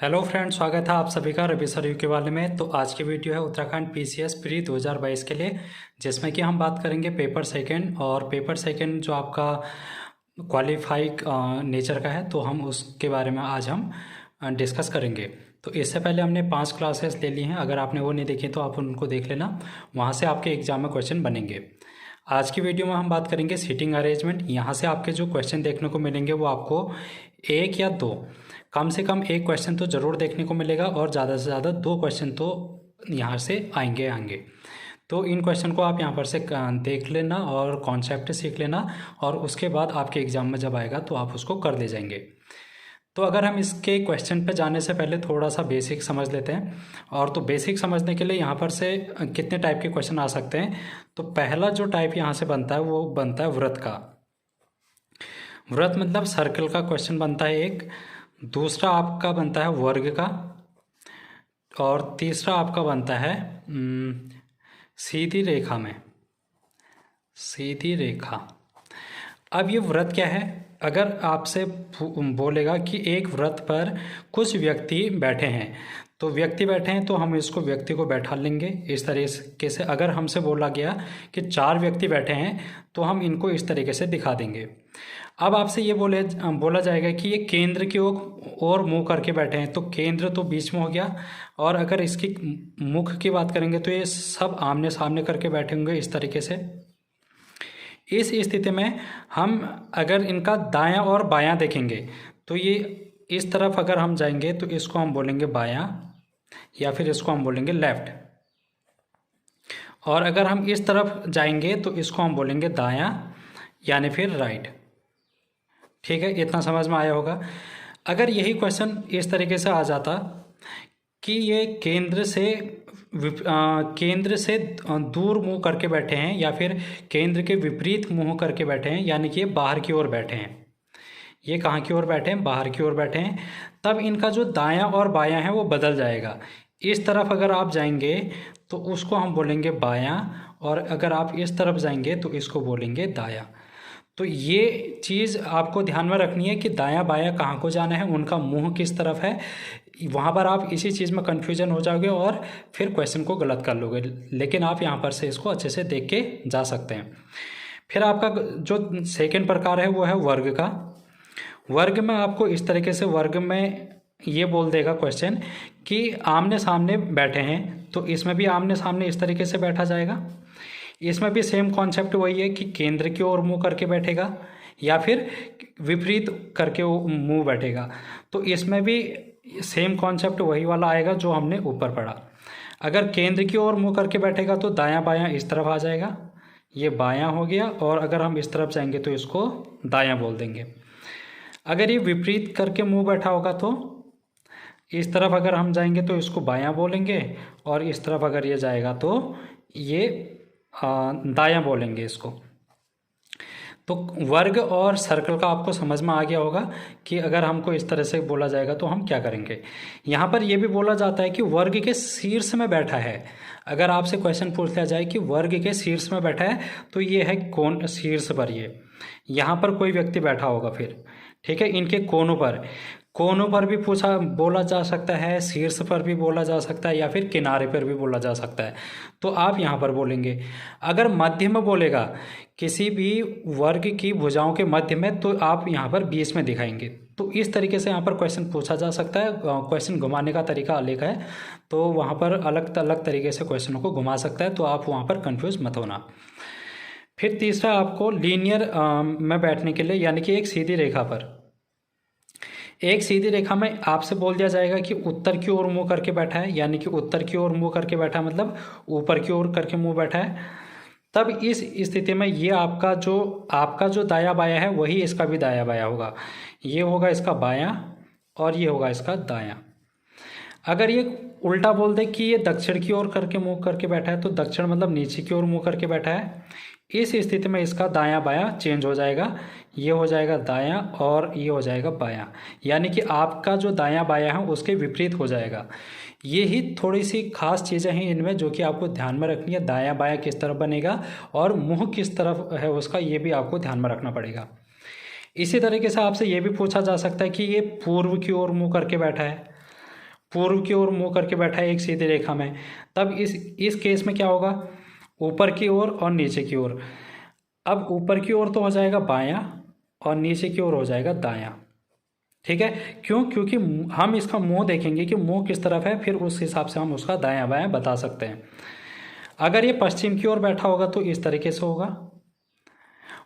Hello friends, स्वागत है आप सभी का रवि सर यूके वाले में। तो आज की वीडियो है उत्तराखंड पीसीएस प्री 2022 के लिए, जिसमें कि हम बात करेंगे पेपर सेकंड। और पेपर सेकंड जो आपका क्वालिफाई नेचर का है, तो हम उसके बारे में आज हम डिस्कस करेंगे। तो इससे पहले हमने 5 क्लासेस ले ली हैं, अगर आपने वो नहीं देखी तो आप उनको देख लेना, वहाँ से आपके एग्जाम में क्वेश्चन बनेंगे। आज की वीडियो में हम बात करेंगे सीटिंग अरेंजमेंट। यहाँ से आपके जो क्वेश्चन देखने को मिलेंगे वो आपको एक या दो, कम से कम एक क्वेश्चन तो ज़रूर देखने को मिलेगा, और ज़्यादा से ज़्यादा 2 क्वेश्चन तो यहाँ से आएंगे। तो इन क्वेश्चन को आप यहाँ पर से देख लेना और कॉन्सेप्ट सीख लेना, और उसके बाद आपके एग्ज़ाम में जब आएगा तो आप उसको कर ले जाएंगे। तो अगर हम इसके क्वेश्चन पे जाने से पहले थोड़ा सा बेसिक समझ लेते हैं। और तो बेसिक समझने के लिए यहाँ पर से कितने टाइप के क्वेश्चन आ सकते हैं। तो पहला जो टाइप यहाँ से बनता है वो बनता है वृत्त का। वृत्त मतलब सर्कल का क्वेश्चन बनता है एक। दूसरा आपका बनता है वर्ग का, और तीसरा आपका बनता है सीधी रेखा में, सीधी रेखा। अब ये वृत्त क्या है? अगर आपसे बोलेगा कि एक वृत्त पर कुछ व्यक्ति बैठे हैं, तो व्यक्ति बैठे हैं तो हम इसको व्यक्ति को बैठा लेंगे इस तरीके से। अगर हमसे बोला गया कि 4 व्यक्ति बैठे हैं, तो हम इनको इस तरीके से दिखा देंगे। अब आपसे ये बोला जाएगा कि ये केंद्र की ओर मुंह करके बैठे हैं, तो केंद्र तो बीच में हो गया। और अगर इसकी मुख की बात करेंगे तो ये सब आमने सामने करके बैठे होंगे इस तरीके से। इस स्थिति में हम अगर इनका दायां और बायां देखेंगे, तो ये इस तरफ अगर हम जाएंगे तो इसको हम बोलेंगे बायां, या फिर इसको हम बोलेंगे लेफ्ट। और अगर हम इस तरफ जाएंगे तो इसको हम बोलेंगे दायां, यानी फिर राइट। ठीक है, इतना समझ में आया होगा। अगर यही क्वेश्चन इस तरीके से आ जाता कि ये केंद्र से दूर मुंह करके बैठे हैं, या फिर केंद्र के विपरीत मुंह करके बैठे हैं, यानी कि ये बाहर की ओर बैठे हैं। ये कहाँ की ओर बैठे हैं? बाहर की ओर बैठे हैं। तब इनका जो दायां और बायां है वो बदल जाएगा। इस तरफ अगर आप जाएंगे तो उसको हम बोलेंगे बायां, और अगर आप इस तरफ जाएंगे तो इसको बोलेंगे दायां। तो ये चीज़ आपको ध्यान में रखनी है कि दायां बायां कहाँ को जाना है, उनका मुंह किस तरफ है। वहाँ पर आप इसी चीज़ में कन्फ्यूजन हो जाओगे और फिर क्वेश्चन को गलत कर लोगे। लेकिन आप यहाँ पर से इसको अच्छे से देख के जा सकते हैं। फिर आपका जो सेकंड प्रकार है वो है वर्ग का। वर्ग में आपको इस तरीके से, वर्ग में ये बोल देगा क्वेश्चन कि आमने सामने बैठे हैं, तो इसमें भी आमने सामने इस तरीके से बैठा जाएगा। इसमें भी सेम कॉन्सेप्ट वही है कि केंद्र की ओर मुंह करके बैठेगा, या फिर विपरीत करके वो मुंह बैठेगा। तो इसमें भी सेम कॉन्सेप्ट वही वाला आएगा जो हमने ऊपर पढ़ा। अगर केंद्र की ओर मुंह करके बैठेगा तो दायां बायां इस तरफ आ जाएगा, ये बायां हो गया। और अगर हम इस तरफ जाएंगे तो इसको दायां बोल देंगे। अगर ये विपरीत करके मुंह बैठा होगा तो इस तरफ अगर हम जाएंगे तो इसको बायां बोलेंगे, और इस तरफ अगर ये जाएगा तो ये दायां बोलेंगे इसको। तो वर्ग और सर्कल का आपको समझ में आ गया होगा कि अगर हमको इस तरह से बोला जाएगा तो हम क्या करेंगे। यहाँ पर यह भी बोला जाता है कि वर्ग के शीर्ष में बैठा है। अगर आपसे क्वेश्चन पूछ लिया जाए कि वर्ग के शीर्ष में बैठा है, तो ये है कौन शीर्ष पर, ये यहाँ पर कोई व्यक्ति बैठा होगा। फिर ठीक है, इनके कोनों पर भी बोला जा सकता है, शीर्ष पर भी बोला जा सकता है, या फिर किनारे पर भी बोला जा सकता है। तो आप यहाँ पर बोलेंगे। अगर मध्य में बोलेगा, किसी भी वर्ग की भुजाओं के मध्य में, तो आप यहाँ पर बीच में दिखाएंगे। तो इस तरीके से यहाँ पर क्वेश्चन पूछा जा सकता है। क्वेश्चन घुमाने का तरीका अलग है, तो वहाँ पर अलग अलग तरीके से क्वेश्चनों को घुमा सकता है, तो आप वहाँ पर कन्फ्यूज मत होना। फिर तीसरा आपको लीनियर में बैठने के लिए, यानी कि एक सीधी रेखा पर, एक सीधी रेखा में आपसे बोल दिया जाएगा कि उत्तर की ओर मुंह करके बैठा है, यानी कि उत्तर की ओर मुंह करके बैठा है मतलब ऊपर की ओर करके मुंह बैठा है। तब इस स्थिति में ये आपका जो दाया बाया है वही इसका भी दाया बाया होगा। ये होगा इसका बायां और ये होगा इसका दायां। अगर ये उल्टा बोल दे कि ये दक्षिण की ओर करके मुंह करके बैठा है, तो दक्षिण मतलब नीचे की ओर मुंह करके बैठा है, इस स्थिति में इसका दायां बायां चेंज हो जाएगा। ये हो जाएगा दायां और ये हो जाएगा बायां, यानी कि आपका जो दायां बायां है उसके विपरीत हो जाएगा। ये ही थोड़ी सी खास चीज़ें हैं इनमें जो कि आपको ध्यान में रखनी है। दायां बायां किस तरफ बनेगा और मुंह किस तरफ है उसका, ये भी आपको ध्यान में रखना पड़ेगा। इसी तरीके से आपसे ये भी पूछा जा सकता है कि ये पूर्व की ओर मुंह करके बैठा है, पूर्व की ओर मुंह करके बैठा है एक सीधी रेखा में, तब इस केस में क्या होगा, ऊपर की ओर और नीचे की ओर। अब ऊपर की ओर तो हो जाएगा बायां और नीचे की ओर हो जाएगा दायां। ठीक है, क्यों? क्योंकि हम इसका मुंह देखेंगे कि मुंह किस तरफ है, फिर उस हिसाब से हम उसका दायां बायां बता सकते हैं। अगर ये पश्चिम की ओर बैठा होगा तो इस तरीके से होगा,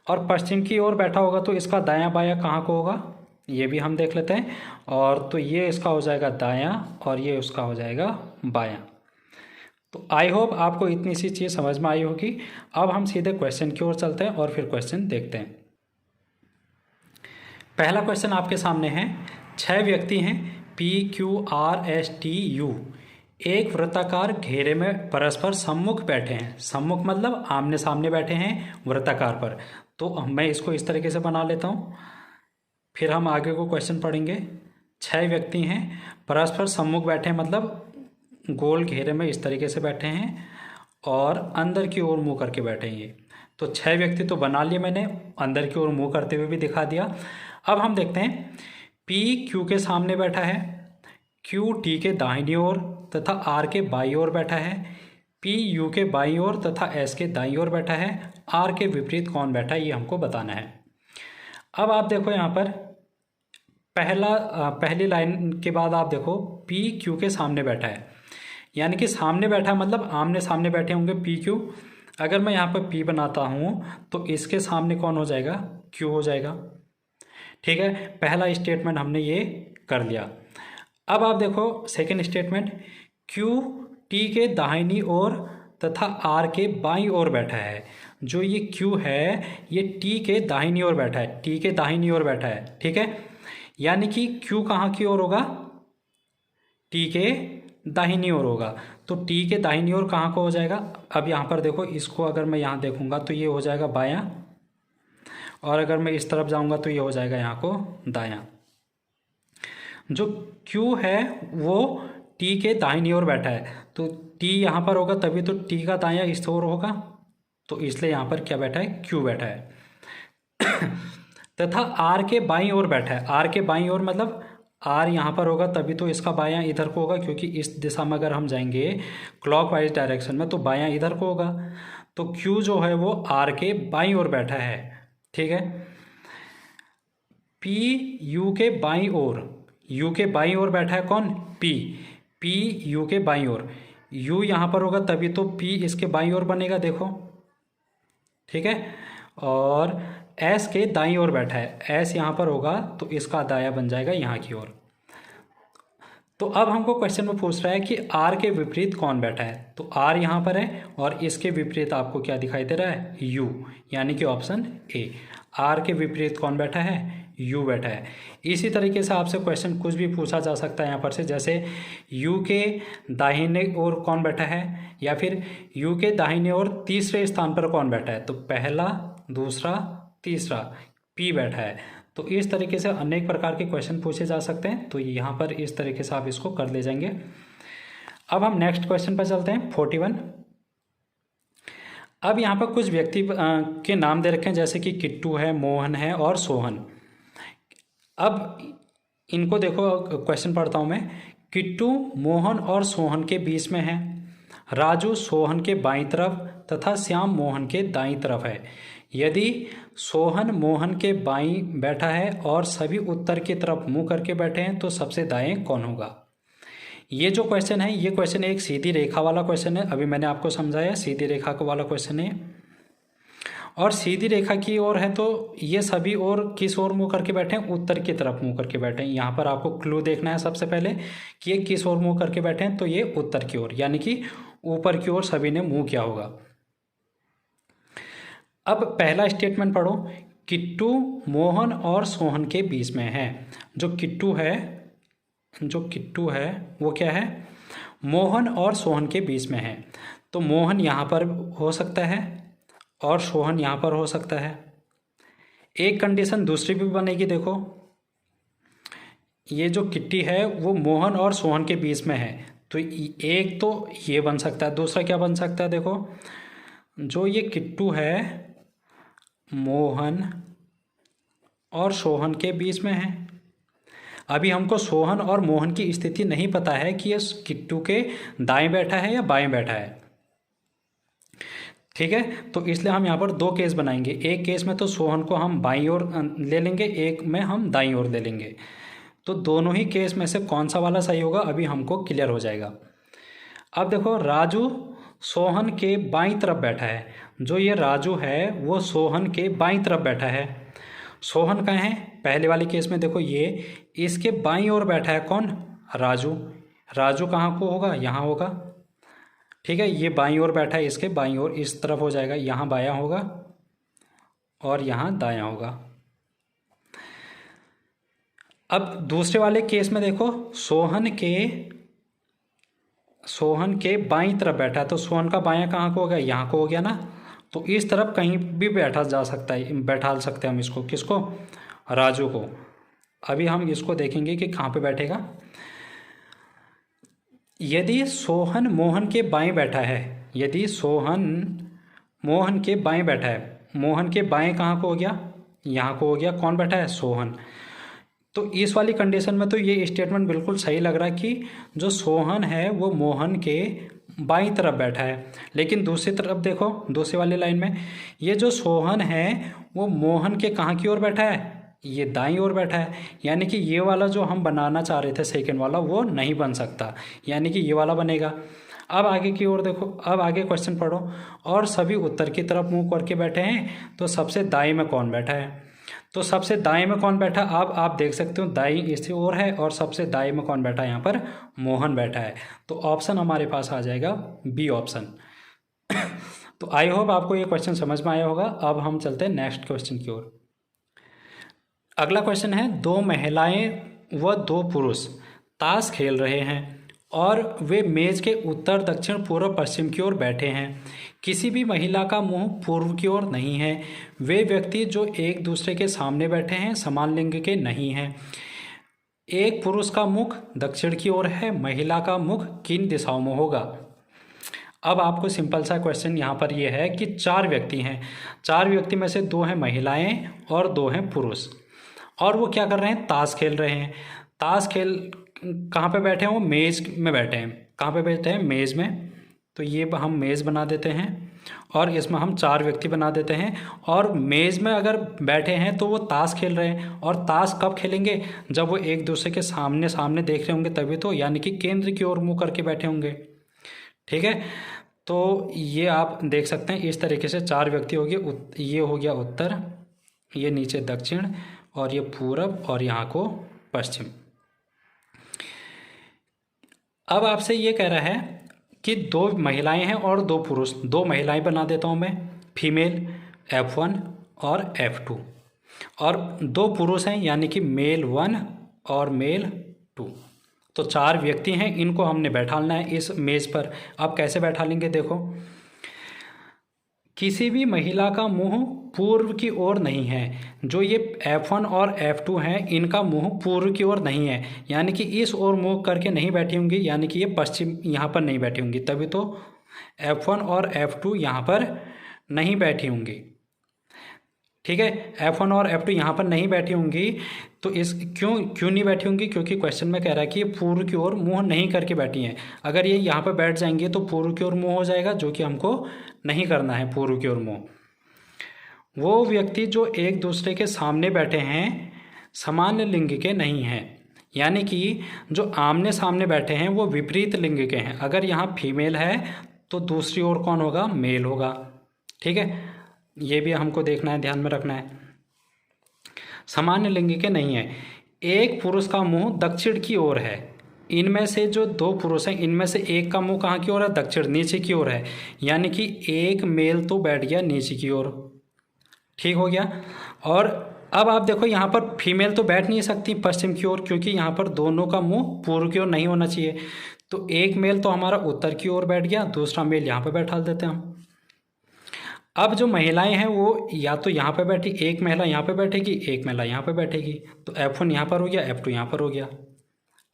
और पश्चिम की ओर बैठा होगा तो इसका दायां बायां कहाँ को होगा, ये भी हम देख लेते हैं। और तो ये इसका हो जाएगा दायां और ये उसका हो जाएगा बायां। तो आई होप आपको इतनी सी चीज़ समझ में आई होगी। अब हम सीधे क्वेश्चन की ओर चलते हैं और फिर क्वेश्चन देखते हैं। पहला क्वेश्चन आपके सामने है, 6 व्यक्ति हैं PQRSTU एक वृत्ताकार घेरे में परस्पर सम्मुख बैठे हैं। सम्मुख मतलब आमने सामने बैठे हैं वृत्ताकार पर। तो मैं इसको इस तरीके से बना लेता हूँ, फिर हम आगे को क्वेश्चन पढ़ेंगे। 6 व्यक्ति हैं परस्पर सम्मुख बैठे हैं, मतलब गोल घेरे में इस तरीके से बैठे हैं और अंदर की ओर मुँह करके बैठे हैं। ये तो 6 व्यक्ति तो बना लिए मैंने, अंदर की ओर मुँह करते हुए भी दिखा दिया। अब हम देखते हैं, P Q के सामने बैठा है, Q T के दाहिनी ओर तथा R के बाईं ओर बैठा है, P U के बाईं ओर तथा S के दाईं ओर बैठा है। R के विपरीत कौन बैठा है, ये हमको बताना है। अब आप देखो यहाँ पर पहली लाइन के बाद आप देखो P Q के सामने बैठा है, यानी कि सामने बैठा है मतलब आमने सामने बैठे होंगे P Q। अगर मैं यहाँ पर P बनाता हूँ तो इसके सामने कौन हो जाएगा, Q हो जाएगा। ठीक है, पहला स्टेटमेंट हमने ये कर लिया। अब आप देखो सेकंड स्टेटमेंट, Q T के दाहिनी ओर तथा R के बाईं ओर बैठा है। जो ये Q है ये T के दाहिनी ओर बैठा है, T के दाहिनी ओर बैठा है। ठीक है, यानी कि Q कहाँ की ओर होगा, T के दाहिनी ओर होगा। तो T के दाहिनी ओर कहाँ को हो जाएगा, अब यहाँ पर देखो इसको अगर मैं यहाँ देखूँगा तो ये हो जाएगा बायां, और अगर मैं इस तरफ जाऊँगा तो ये हो जाएगा यहाँ को दायां। जो Q है वो T के दाहिनी ओर बैठा है, तो T यहाँ पर होगा तभी तो T का दायां इस ओर होगा, तो इसलिए यहाँ पर क्या बैठा है, Q बैठा है। तथा R के बाईं ओर बैठा है, R के बाईं ओर मतलब R यहाँ पर होगा तभी तो इसका बायां इधर को होगा, क्योंकि इस दिशा में अगर हम जाएंगे क्लॉकवाइज डायरेक्शन में तो बायां इधर को होगा। तो Q जो है वो R के बाईं ओर बैठा है। ठीक है, P U के बाईं ओर, U के बाईं ओर बैठा है कौन, P U के बाईं ओर, U यहाँ पर होगा तभी तो P इसके बाईं ओर बनेगा, देखो। ठीक है, और S के दाईं ओर बैठा है, S यहाँ पर होगा तो इसका दायां बन जाएगा यहाँ की ओर। तो अब हमको क्वेश्चन में पूछ रहा है कि R के विपरीत कौन बैठा है, तो R यहाँ पर है और इसके विपरीत आपको क्या दिखाई दे रहा है, U, यानी कि ऑप्शन ए। R के विपरीत कौन बैठा है, U बैठा है। इसी तरीके से आपसे क्वेश्चन कुछ भी पूछा जा सकता है यहाँ पर से, जैसे U के दाहिने ओर कौन बैठा है, या फिर U के दाहिने ओर तीसरे स्थान पर कौन बैठा है, तो पहला दूसरा तीसरा P बैठा है। तो इस तरीके से अनेक प्रकार के क्वेश्चन पूछे जा सकते हैं, तो यहाँ पर इस तरीके से आप इसको कर ले जाएंगे। अब हम नेक्स्ट क्वेश्चन पर चलते हैं, 41। अब यहाँ पर कुछ व्यक्ति के नाम दे रखे हैं, जैसे कि किट्टू है, मोहन है और सोहन। अब इनको देखो, क्वेश्चन पढ़ता हूँ मैं। किट्टू मोहन और सोहन के बीच में है, राजू सोहन के बाईं तरफ तथा श्याम मोहन के दाईं तरफ है। यदि सोहन मोहन के बाईं बैठा है और सभी उत्तर की तरफ मुंह करके बैठे हैं तो सबसे दाएं कौन होगा। ये जो क्वेश्चन है, ये क्वेश्चन एक सीधी रेखा वाला क्वेश्चन है। अभी मैंने आपको समझाया सीधी रेखा को वाला क्वेश्चन है, और सीधी रेखा की ओर है तो ये सभी और किस ओर मुंह करके बैठे हैं, उत्तर की तरफ मुंह करके बैठे हैं। यहाँ पर आपको क्लू देखना है सबसे पहले कि ये किस ओर मुंह करके बैठे हैं, तो ये उत्तर की ओर, यानी कि ऊपर की ओर सभी ने मुंह किया होगा। अब पहला स्टेटमेंट पढ़ो, किट्टू मोहन और सोहन के बीच में है। जो किट्टू है वो क्या है, मोहन और सोहन के बीच में है। तो मोहन यहाँ पर हो सकता है और सोहन यहाँ पर हो सकता है। एक कंडीशन दूसरी भी बनेगी, देखो ये जो किट्टी है वो मोहन और सोहन के बीच में है, तो एक तो ये बन सकता है, दूसरा क्या बन सकता है, देखो जो ये किट्टू है मोहन और सोहन के बीच में है। अभी हमको सोहन और मोहन की स्थिति नहीं पता है कि ये किट्टू के दाएं बैठा है या बाएं बैठा है। ठीक है, तो इसलिए हम यहाँ पर दो केस बनाएंगे। एक केस में तो सोहन को हम बाईं ओर ले लेंगे, एक में हम दाईं ओर ले लेंगे। तो दोनों ही केस में से कौन सा वाला सही होगा अभी हमको क्लियर हो जाएगा। अब देखो, राजू सोहन के बाईं तरफ बैठा है। जो ये राजू है वो सोहन के बाईं तरफ बैठा है। सोहन कहाँ है? पहले वाले केस में देखो, ये इसके बाईं ओर बैठा है। कौन? राजू। राजू कहाँ को होगा? यहाँ होगा। ठीक है, ये बाईं ओर बैठा है, इसके बाईं ओर इस तरफ हो जाएगा। यहाँ बायां होगा और यहाँ दायां होगा। अब दूसरे वाले केस में देखो, सोहन के बाईं तरफ बैठा है, तो सोहन का बायां कहाँ को हो गया? यहाँ को हो गया ना। तो इस तरफ कहीं भी बैठा जा सकता है, बैठा सकते हैं हम इसको। किसको? राजू को। अभी हम इसको देखेंगे कि कहाँ पे बैठेगा। यदि सोहन मोहन के बाएं बैठा है, यदि सोहन मोहन के बाएं बैठा है, मोहन के बाएं कहाँ को हो गया? यहाँ को हो गया। कौन बैठा है? सोहन। तो इस वाली कंडीशन में तो ये स्टेटमेंट बिल्कुल सही लग रहा है कि जो सोहन है वो मोहन के बाईं तरफ बैठा है। लेकिन दूसरी तरफ देखो, दूसरी वाली लाइन में ये जो सोहन है वो मोहन के कहाँ की ओर बैठा है? ये दाईं ओर बैठा है। यानी कि ये वाला जो हम बनाना चाह रहे थे सेकंड वाला, वो नहीं बन सकता, यानी कि ये वाला बनेगा। अब आगे की ओर देखो, अब आगे क्वेश्चन पढ़ो। और सभी उत्तर की तरफ मुंह करके बैठे हैं, तो सबसे दाएं में कौन बैठा है? तो सबसे दाएं में कौन बैठा? अब आप देख सकते हो दाईं इसी ओर है और सबसे दाएं में कौन बैठा है? यहाँ पर मोहन बैठा है। तो ऑप्शन हमारे पास आ जाएगा बी ऑप्शन। तो आई होप आपको ये क्वेश्चन समझ में आया होगा। अब हम चलते हैं नेक्स्ट क्वेश्चन की ओर। अगला क्वेश्चन है, दो महिलाएं व दो पुरुष ताश खेल रहे हैं और वे मेज के उत्तर दक्षिण पूर्व पश्चिम की ओर बैठे हैं। किसी भी महिला का मुंह पूर्व की ओर नहीं है। वे व्यक्ति जो एक दूसरे के सामने बैठे हैं समान लिंग के नहीं हैं। एक पुरुष का मुख दक्षिण की ओर है, महिला का मुख किन दिशाओं में होगा? अब आपको सिंपल सा क्वेश्चन यहाँ पर यह है कि चार व्यक्ति हैं, चार व्यक्ति में से दो हैं महिलाएं और दो हैं पुरुष, और वो क्या कर रहे हैं? ताश खेल रहे हैं। ताश खेल कहाँ पे बैठे हैं? वो मेज़ में बैठे हैं। कहाँ पे बैठे हैं? मेज़ में। तो ये हम मेज़ बना देते हैं और इसमें हम चार व्यक्ति बना देते हैं। और मेज़ में अगर बैठे हैं तो वो ताश खेल रहे हैं। और ताश कब खेलेंगे? जब वो एक दूसरे के सामने सामने देख रहे होंगे तभी तो, यानी कि केंद्र की ओर मुँह करके बैठे होंगे। ठीक है, तो ये आप देख सकते हैं इस तरीके से चार व्यक्ति हो गए। ये हो गया उत्तर, ये नीचे दक्षिण, और ये पूरब, और यहाँ को पश्चिम। अब आपसे ये कह रहा है कि दो महिलाएं हैं और दो पुरुष। दो महिलाएं बना देता हूँ मैं, फीमेल F1 और F2, और दो पुरुष हैं यानी कि मेल 1 और मेल 2। तो चार व्यक्ति हैं, इनको हमने बैठाना है इस मेज़ पर। अब कैसे बैठा लेंगे? देखो, किसी भी महिला का मुंह पूर्व की ओर नहीं है। जो ये F1 और F2 हैं इनका मुंह पूर्व की ओर नहीं है, यानी कि इस ओर मुंह करके नहीं बैठी होंगी, यानी कि ये पश्चिम यहाँ पर नहीं बैठी होंगी, तभी तो F1 और F2 यहाँ पर नहीं बैठी होंगी। ठीक है, F1 और F2 यहाँ पर नहीं बैठी होंगी। तो इस क्यों नहीं बैठी होंगी? क्योंकि क्वेश्चन में कह रहा है कि ये पूर्व की ओर मुंह नहीं करके बैठी हैं। अगर ये यहाँ पर बैठ जाएंगे तो पूर्व की ओर मुंह हो जाएगा, जो कि हमको नहीं करना है पूर्व की ओर मुंह। वो व्यक्ति जो एक दूसरे के सामने बैठे हैं समान लिंग के नहीं हैं, यानी कि जो आमने सामने बैठे हैं वो विपरीत लिंग के हैं। अगर यहाँ फीमेल है तो दूसरी ओर कौन होगा? मेल होगा। ठीक है, ये भी हमको देखना है, ध्यान में रखना है। सामान्य लिंग के नहीं है। एक पुरुष का मुंह दक्षिण की ओर है। इनमें से जो दो पुरुष हैं इनमें से एक का मुंह कहाँ की ओर है? दक्षिण, नीचे की ओर है, यानी कि एक मेल तो बैठ गया नीचे की ओर। ठीक हो गया। और अब आप देखो यहाँ पर फीमेल तो बैठ नहीं सकती पश्चिम की ओर, क्योंकि यहाँ पर दोनों का मुंह पूर्व की ओर नहीं होना चाहिए। तो एक मेल तो हमारा उत्तर की ओर बैठ गया, दूसरा मेल यहाँ पर बैठा देते हैं हम। अब जो महिलाएं हैं वो या तो यहाँ पे बैठी, एक महिला यहाँ पे बैठेगी, एक महिला यहाँ पे बैठेगी। तो F1 यहाँ पर हो गया, F2 यहाँ पर हो गया।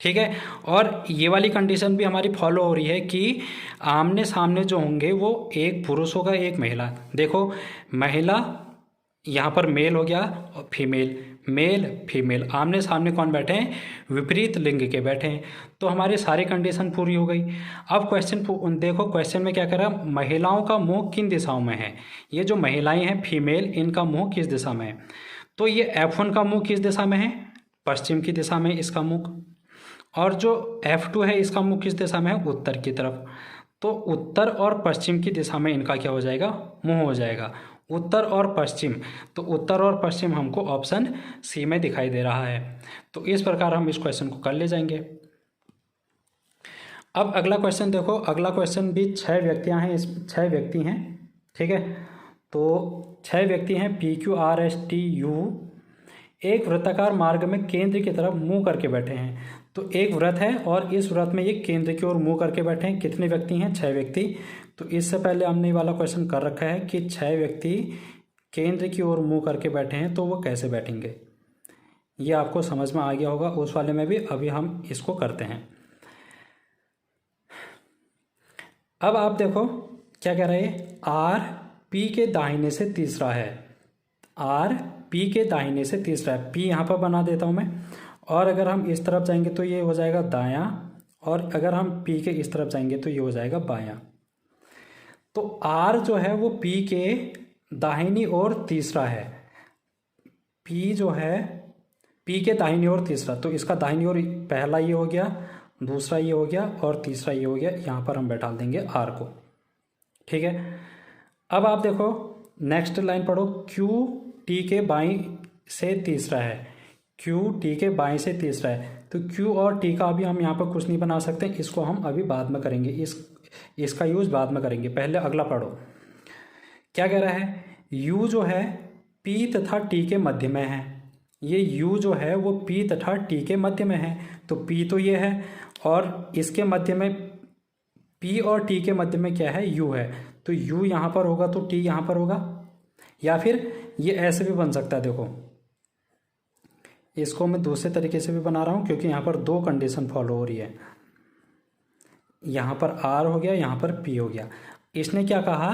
ठीक है, और ये वाली कंडीशन भी हमारी फॉलो हो रही है कि आमने सामने जो होंगे वो एक पुरुष होगा, एक महिला। देखो, महिला यहाँ पर मेल हो गया और फीमेल, मेल फीमेल, आमने सामने कौन बैठे हैं, विपरीत लिंग के बैठे हैं। तो हमारी सारी कंडीशन पूरी हो गई। अब क्वेश्चन देखो, क्वेश्चन में क्या कह रहा है, महिलाओं का मुंह किन दिशाओं में है। ये जो महिलाएं हैं फीमेल, इनका मुंह किस दिशा में है। तो ये F1 का मुंह किस दिशा में है, पश्चिम की दिशा में इसका मुंह। और जो F2 है इसका मुंह किस दिशा में है, उत्तर की तरफ। तो उत्तर और पश्चिम की दिशा में इनका क्या हो जाएगा, मुंह हो जाएगा, उत्तर और पश्चिम। तो उत्तर और पश्चिम हमको ऑप्शन सी में दिखाई दे रहा है। तो इस प्रकार हम इस क्वेश्चन को कर ले जाएंगे। अब अगला क्वेश्चन देखो, अगला क्वेश्चन भी 6 व्यक्तियां हैं, इस 6 व्यक्ति हैं, ठीक है। तो 6 व्यक्ति हैं, PQRSTU एक वृत्ताकार मार्ग में केंद्र की तरफ मुंह करके बैठे हैं। तो एक व्रत है और इस व्रत में ये केंद्र की ओर मुंह करके बैठे हैं। कितने व्यक्ति हैं, 6 व्यक्ति। तो इससे पहले हमने ये वाला क्वेश्चन कर रखा है कि 6 व्यक्ति केंद्र की ओर मुंह करके बैठे हैं, तो वो कैसे बैठेंगे, ये आपको समझ में आ गया होगा उस वाले में भी। अभी हम इसको करते हैं। अब आप देखो क्या कह रहे हैं, R P के दाहिने से तीसरा है, R P के दाहिने से तीसरा है, P यहाँ पर बना देता हूँ मैं। और अगर हम इस तरफ जाएंगे तो ये हो जाएगा दायां, और अगर हम P के इस तरफ जाएंगे तो ये हो जाएगा बायां। तो R जो है वो P के दाहिनी ओर तीसरा है, P जो है P के दाहिनी ओर तीसरा। तो इसका दाहिनी ओर पहला ये हो गया, दूसरा ये हो गया और तीसरा ये हो गया। यहाँ पर हम बैठा देंगे R को, ठीक है। अब आप देखो नेक्स्ट लाइन पढ़ो, Q T के बाईं से तीसरा है, Q T के बाएं से तीसरा है। तो Q और T का अभी हम यहाँ पर कुछ नहीं बना सकते, इसको हम अभी बाद में करेंगे, इसका यूज बाद में करेंगे। पहले अगला पढ़ो, क्या कह रहा है, U जो है P तथा T के मध्य में है। ये U जो है वो P तथा T के मध्य में है। तो P तो ये है और इसके मध्य में, P और T के मध्य में क्या है, U है। तो U यहाँ पर होगा तो T यहाँ पर होगा, या फिर ये ऐसे भी बन सकता है। देखो इसको मैं दूसरे तरीके से भी बना रहा हूँ, क्योंकि यहाँ पर 2 कंडीशन फॉलो हो रही है। यहाँ पर R हो गया, यहाँ पर P हो गया। इसने क्या कहा,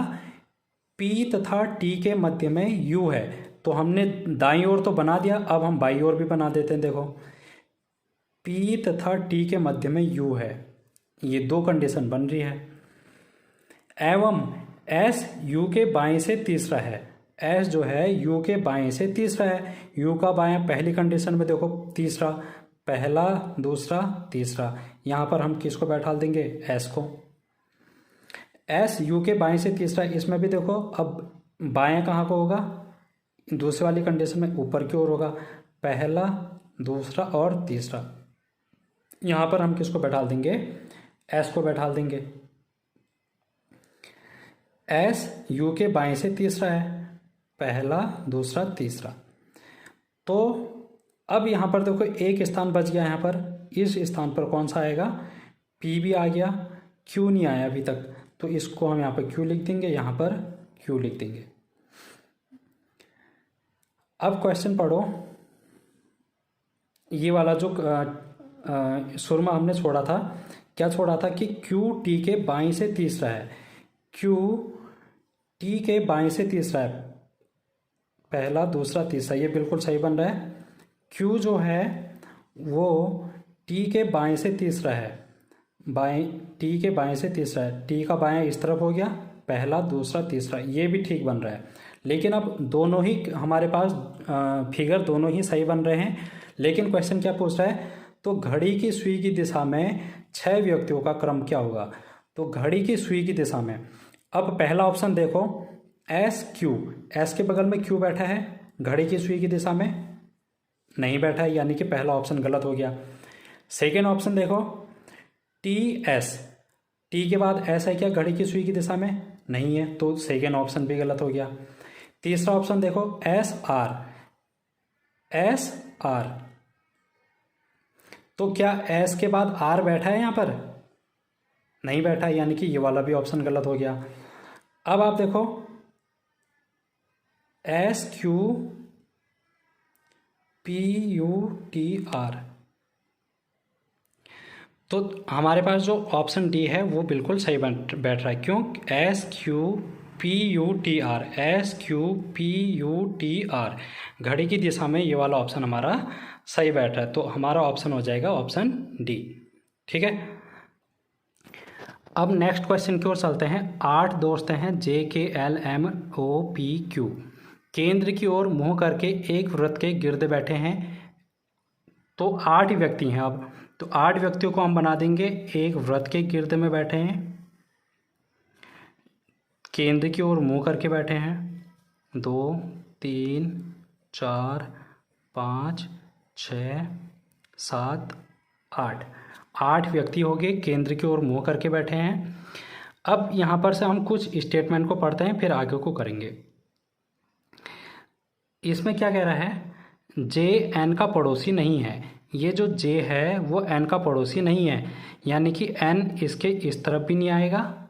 P तथा T के मध्य में U है। तो हमने दाईं ओर तो बना दिया, अब हम बाईं ओर भी बना देते हैं। देखो P तथा T के मध्य में U है, ये 2 कंडीशन बन रही है। एवं S U के बाएं से तीसरा है, S जो है U के बाएं से तीसरा है। U का बायां पहली कंडीशन में देखो तीसरा, पहला दूसरा तीसरा। यहाँ पर हम किसको बैठा देंगे, S को। S U के बाएं से तीसरा, इसमें भी देखो अब बायां कहाँ को होगा, दूसरी वाली कंडीशन में ऊपर की ओर होगा, पहला दूसरा और तीसरा। यहाँ पर हम किसको बैठा देंगे, S को बैठा देंगे। S U के बाएं से तीसरा है, पहला दूसरा तीसरा। तो अब यहाँ पर देखो एक स्थान बच गया, यहाँ पर इस स्थान पर कौन सा आएगा, P भी आ गया, Q नहीं आया अभी तक। तो इसको हम यहाँ पर Q लिख देंगे, यहाँ पर Q लिख देंगे। अब क्वेश्चन पढ़ो, ये वाला जो सुरमा हमने छोड़ा था, क्या छोड़ा था कि Q T के बाएं से तीसरा है, Q T के बाएं से तीसरा है, पहला दूसरा तीसरा, ये बिल्कुल सही बन रहा है। Q जो है वो T के बाएं से तीसरा है, T के बाएं से तीसरा है, T का बायां इस तरफ हो गया, पहला दूसरा तीसरा, ये भी ठीक बन रहा है। लेकिन अब दोनों ही हमारे पास फिगर दोनों ही सही बन रहे हैं, लेकिन क्वेश्चन क्या पूछ रहा है, तो घड़ी की सुई की दिशा में 6 व्यक्तियों का क्रम क्या होगा। तो घड़ी की सुई की दिशा में, अब पहला ऑप्शन देखो, SQ, S के बगल में Q बैठा है, घड़ी की सुई की दिशा में नहीं बैठा है, यानी कि पहला ऑप्शन गलत हो गया। सेकेंड ऑप्शन देखो, TS, T के बाद S है क्या घड़ी की सुई की दिशा में, नहीं है, तो सेकेंड ऑप्शन भी गलत हो गया। तीसरा ऑप्शन देखो, SR, तो क्या S के बाद R बैठा है यहाँ पर, नहीं बैठा है, यानी कि ये वाला भी ऑप्शन गलत हो गया। अब आप देखो SQPUTR, तो हमारे पास जो ऑप्शन डी है वो बिल्कुल सही बैठ रहा है। क्यों, SQPUTR SQPUTR, SQPUTR, घड़ी की दिशा में ये वाला ऑप्शन हमारा सही बैठ रहा है। तो हमारा ऑप्शन हो जाएगा ऑप्शन डी। ठीक है, अब नेक्स्ट क्वेश्चन की ओर चलते हैं। 8 दोस्त हैं JKLMOPQ, केंद्र की ओर मुंह करके एक वृत्त के गिर्द बैठे हैं। तो 8 व्यक्ति हैं। अब तो 8 व्यक्तियों को हम बना देंगे एक वृत्त के गिर्द में बैठे हैं, केंद्र की ओर मुंह करके बैठे हैं। 2 3 4 5 6 7 8, 8 व्यक्ति हो गए, केंद्र की ओर मुंह करके बैठे हैं। अब यहाँ पर से हम कुछ स्टेटमेंट को पढ़ते हैं, फिर आगे को करेंगे। इसमें क्या कह रहा है, जे एन का पड़ोसी नहीं है। ये जो जे है वो एन का पड़ोसी नहीं है, यानी कि एन इसके इस तरफ भी नहीं आएगा,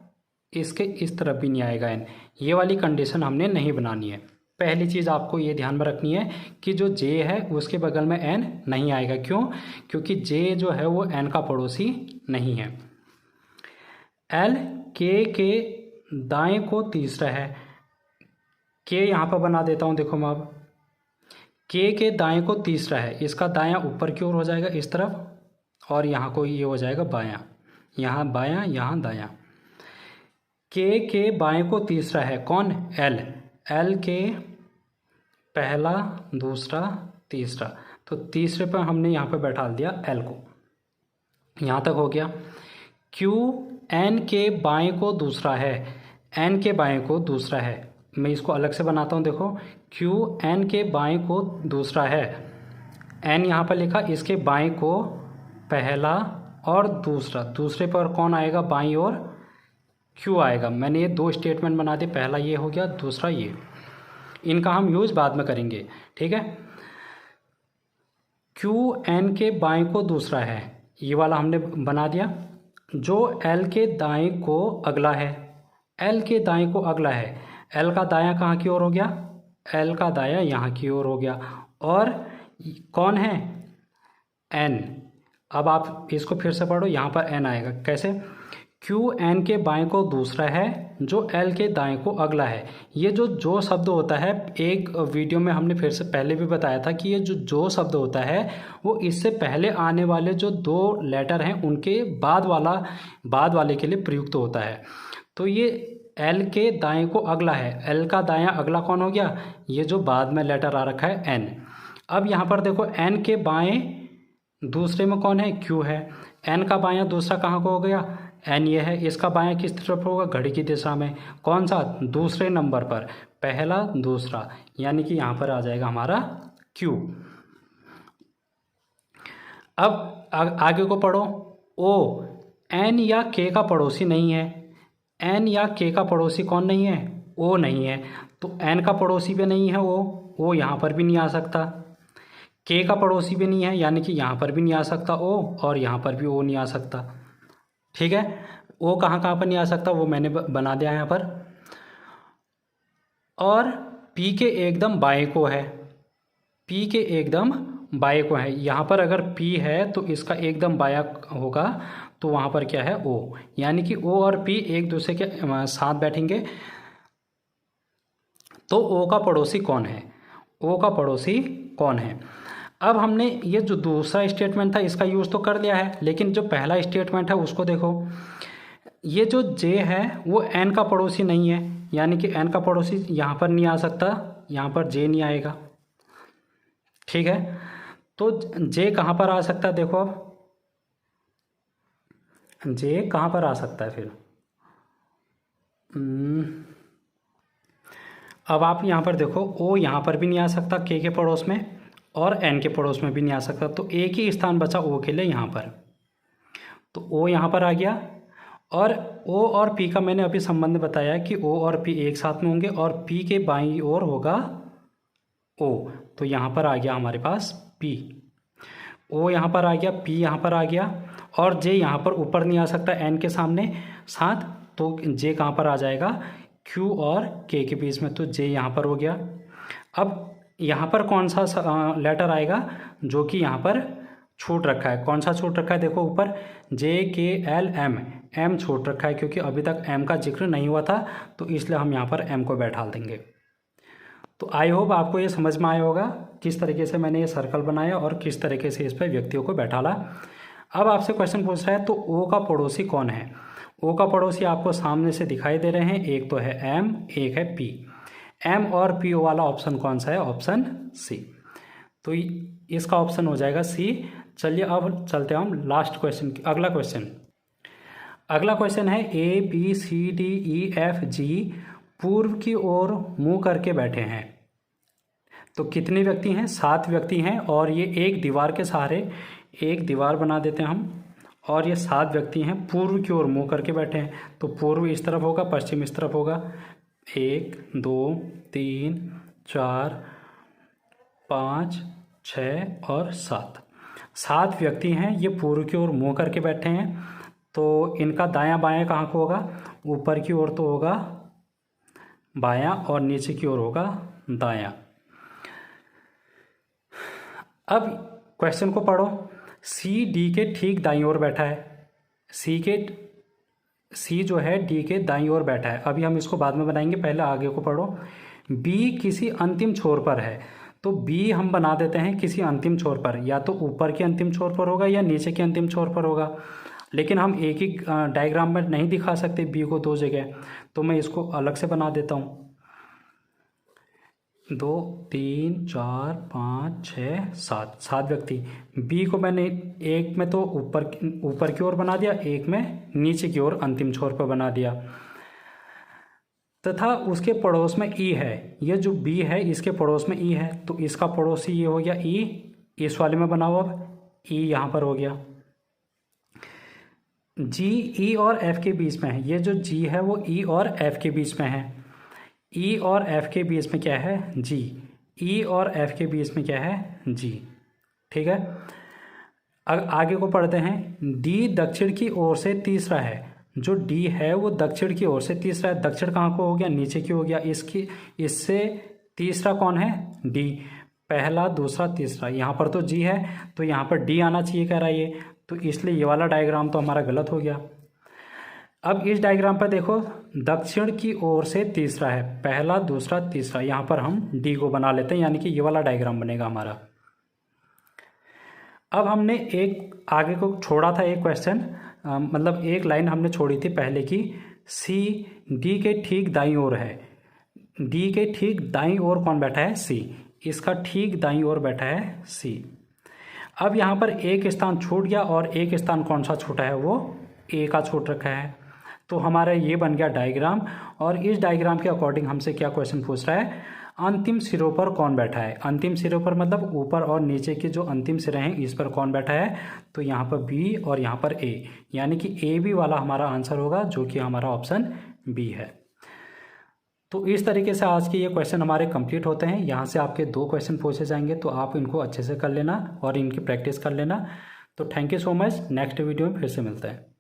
इसके इस तरफ भी नहीं आएगा एन। ये वाली कंडीशन हमने नहीं बनानी है। पहली चीज़ आपको ये ध्यान में रखनी है कि जो जे है उसके बगल में एन नहीं आएगा। क्यों? क्योंकि जे जो है वो एन का पड़ोसी नहीं है। एल के दाएं को तीसरा है। के यहाँ पर बना देता हूँ, देखो मैं अब के दाएं को तीसरा है। इसका दायां ऊपर की ओर हो जाएगा इस तरफ, और यहाँ को ये हो जाएगा बायां, यहाँ बायां यहाँ दायां। के बाएं को तीसरा है कौन? एल। एल के पहला दूसरा तीसरा, तो तीसरे पर हमने यहाँ पे बैठा दिया एल को। यहाँ तक हो गया। क्यू एन के बाएं को दूसरा है, एन के बाएं को दूसरा है। मैं इसको अलग से बनाता हूँ, देखो क्यू एन के बाएं को दूसरा है। एन यहाँ पर लिखा, इसके बाएं को पहला और दूसरा, दूसरे पर कौन आएगा? बाईं ओर क्यू आएगा। मैंने ये 2 स्टेटमेंट बना दिए, पहला ये हो गया, दूसरा ये। इनका हम यूज बाद में करेंगे, ठीक है। क्यू एन के बाएं को दूसरा है, ये वाला हमने बना दिया। जो एल के दाएं को अगला है, एल के दाएं को अगला है। एल का दायां कहाँ की ओर हो गया? एल का दायां यहाँ की ओर हो गया। और कौन है? एन। अब आप इसको फिर से पढ़ो, यहाँ पर एन आएगा। कैसे? क्यू एन के बाएं को दूसरा है, जो एल के दाएं को अगला है। ये जो शब्द होता है, एक वीडियो में हमने फिर से पहले भी बताया था कि ये जो शब्द होता है वो इससे पहले आने वाले जो 2 लेटर हैं उनके बाद वाले के लिए प्रयुक्त होता है। तो ये एल के दाएं को अगला है। एल का दायां अगला कौन हो गया? ये जो बाद में लेटर आ रखा है एन। अब यहाँ पर देखो एन के बाएं दूसरे में कौन है? क्यू है। एन का बायां दूसरा कहाँ को हो गया? एन ये है। इसका बायां किस तरफ होगा? घड़ी की दिशा में। कौन सा? दूसरे नंबर पर, पहला दूसरा, यानी कि यहाँ पर आ जाएगा हमारा क्यू। अब आगे को पढ़ो। ओ एन या के का पड़ोसी नहीं है। एन या के का पड़ोसी कौन नहीं है? ओ नहीं है। तो एन का पड़ोसी भी नहीं है ओ यहाँ पर भी नहीं आ सकता। के का पड़ोसी भी नहीं है, यानी कि यहाँ पर भी नहीं आ सकता ओ, और यहाँ पर भी ओ नहीं आ सकता। ठीक है, ओ कहाँ पर नहीं आ सकता वो मैंने बना दिया यहाँ पर। और पी के एकदम बाएं को है, पी के एकदम बाएं को है। यहाँ पर अगर पी है तो इसका एकदम बायां होगा, तो वहाँ पर क्या है? ओ, यानी कि ओ और पी एक दूसरे के साथ बैठेंगे। तो ओ का पड़ोसी कौन है? ओ का पड़ोसी कौन है? अब हमने ये जो दूसरा स्टेटमेंट था इसका यूज़ तो कर लिया है, लेकिन जो पहला स्टेटमेंट है उसको देखो। ये जो जे है वो एन का पड़ोसी नहीं है, यानी कि एन का पड़ोसी यहाँ पर नहीं आ सकता, यहाँ पर जे नहीं आएगा। ठीक है, तो जे कहाँ पर आ सकता है? देखो अब जे कहाँ पर आ सकता है फिर? अब आप यहाँ पर देखो, ओ यहाँ पर भी नहीं आ सकता के पड़ोस में, और एन के पड़ोस में भी नहीं आ सकता। तो एक ही स्थान बचा ओ के लिए यहाँ पर। तो ओ यहाँ पर आ गया, और ओ और पी का मैंने अभी संबंध बताया कि ओ और पी एक साथ में होंगे, और पी के बाईं ओर होगा ओ। तो यहाँ पर आ गया हमारे पास पी। ओ यहाँ पर आ गया, पी यहाँ पर आ गया, और जे यहाँ पर ऊपर नहीं आ सकता एन के सामने साथ। तो जे कहाँ पर आ जाएगा? क्यू और के बीच में। तो जे यहाँ पर हो गया। अब यहाँ पर कौन सा लेटर आएगा जो कि यहाँ पर छूट रखा है। कौन सा छूट रखा है? देखो ऊपर JKL M छूट रखा है, क्योंकि अभी तक M का जिक्र नहीं हुआ था, तो इसलिए हम यहाँ पर M को बैठा देंगे। तो आई होप आपको ये समझ में आया होगा किस तरीके से मैंने ये सर्कल बनाया और किस तरीके से इस पर व्यक्तियों को बैठाला। अब आपसे क्वेश्चन पूछ रहा है तो O का पड़ोसी कौन है? O का पड़ोसी आपको सामने से दिखाई दे रहे हैं, एक तो है M, एक है P। M और P वाला ऑप्शन कौन सा है? Option C। तो इसका ऑप्शन हो जाएगा C। चलिए अब चलते हैं हम लास्ट क्वेश्चन, अगला क्वेश्चन है ABCDEFG पूर्व की ओर मुंह करके बैठे हैं। तो कितने व्यक्ति हैं? 7 व्यक्ति हैं, और ये एक दीवार के सहारे एक दीवार बना देते हैं हम, और ये 7 व्यक्ति हैं पूर्व की ओर मुंह करके बैठे हैं। तो पूर्व इस तरफ होगा, पश्चिम इस तरफ होगा। 1 2 3 4 5 6 और 7 व्यक्ति हैं, ये पूर्व की ओर मुंह करके बैठे हैं। तो इनका दायां बायां कहाँ को होगा? ऊपर की ओर तो होगा बायां, और नीचे की ओर होगा दायां। अब क्वेश्चन को पढ़ो। CD के ठीक दाईं ओर बैठा है। C जो है D के दाईं ओर बैठा है। अभी हम इसको बाद में बनाएंगे, पहले आगे को पढ़ो। B किसी अंतिम छोर पर है। तो B हम बना देते हैं किसी अंतिम छोर पर, या तो ऊपर के अंतिम छोर पर होगा या नीचे के अंतिम छोर पर होगा। लेकिन हम एक ही डायग्राम में नहीं दिखा सकते B को 2 जगह, तो मैं इसको अलग से बना देता हूँ। 2 3 4 5 6 7 व्यक्ति। B को मैंने एक में तो ऊपर की ओर बना दिया, एक में नीचे की ओर अंतिम छोर पर बना दिया। तथा उसके पड़ोस में E है। ये जो B है इसके पड़ोस में E है, तो इसका पड़ोसी ये हो गया E। इस वाले में बनाओ, अब E यहाँ पर हो गया। G E और F के बीच में है। ये जो G है वो E और F के बीच में है। E और F के बीच में क्या है? G। E और F के बीच में क्या है? G। ठीक है, अब आगे को पढ़ते हैं। D दक्षिण की ओर से तीसरा है। जो D है वो दक्षिण की ओर से तीसरा है। दक्षिण कहाँ को हो गया? नीचे की हो गया। इससे तीसरा कौन है? D। पहला, दूसरा, तीसरा। यहाँ पर तो G है, तो यहाँ पर D आना चाहिए कह रहा है ये, तो इसलिए ये वाला डायग्राम तो हमारा गलत हो गया। अब इस डायग्राम पर देखो, दक्षिण की ओर से तीसरा है, पहला, दूसरा, तीसरा। यहाँ पर हम D को बना लेते हैं, यानी कि ये वाला डायग्राम बनेगा हमारा। अब हमने एक आगे को छोड़ा था, एक क्वेश्चन, मतलब एक लाइन हमने छोड़ी थी पहले की। C D के ठीक दाईं ओर है। D के ठीक दाईं ओर कौन बैठा है? C। इसका ठीक दाईं ओर बैठा है C। अब यहाँ पर एक स्थान छूट गया, और एक स्थान कौन सा छूटा है? वो A का छूट रखा है। तो हमारा ये बन गया डायग्राम। और इस डायग्राम के अकॉर्डिंग हमसे क्या क्वेश्चन पूछ रहा है? अंतिम सिरों पर कौन बैठा है? अंतिम सिरों पर मतलब ऊपर और नीचे के जो अंतिम सिरे हैं इस पर कौन बैठा है? तो यहाँ पर B और यहाँ पर A, यानी कि AB वाला हमारा आंसर होगा, जो कि हमारा ऑप्शन B है। तो इस तरीके से आज के ये क्वेश्चन हमारे कंप्लीट होते हैं। यहाँ से आपके 2 क्वेश्चन पूछे जाएंगे, तो आप इनको अच्छे से कर लेना और इनकी प्रैक्टिस कर लेना। तो thank you so much. Next video में फिर से मिलते हैं।